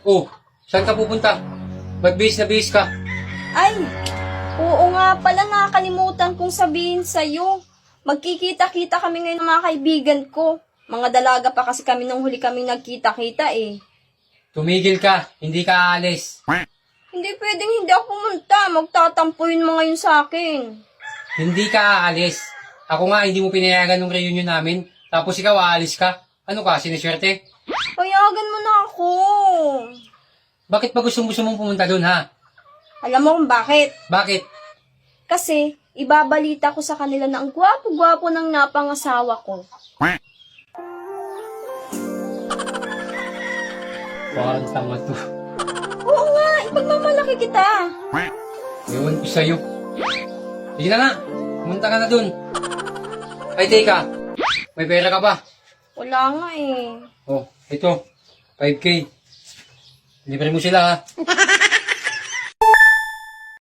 Oh, saan ka pupunta? Ba't bihis na bihis ka? Ay, oo nga pala, nakakalimutan kong sabihin sa'yo. Magkikita-kita kami ngayon ng mga kaibigan ko. Mga dalaga pa kasi kami nung huli kaming nagkita-kita eh. Tumigil ka, hindi ka aalis. Hindi pwedeng hindi ako pumunta. Magtatampo yun mga yun sa akin. Hindi ka aalis. Ako nga, hindi mo pinayagan ng reunion namin. Tapos ikaw, aalis ka. Ano ka, siniswerte? Payagan mo na ako. Bakit ba gusto mong pumunta doon, ha? Alam mo kung bakit? Bakit? Kasi ibabalita ko sa kanila na ang gwapo-gwapo ng napangasawa ko. Parang tama to. Oo nga, ipagmamalaki kita. Ewan ko sa'yo. Sige na nga, pumunta ka na doon. Ay, teka. May pera ka ba? Wala nga eh. Oh, ito. 5K. Libre mo sila, ha?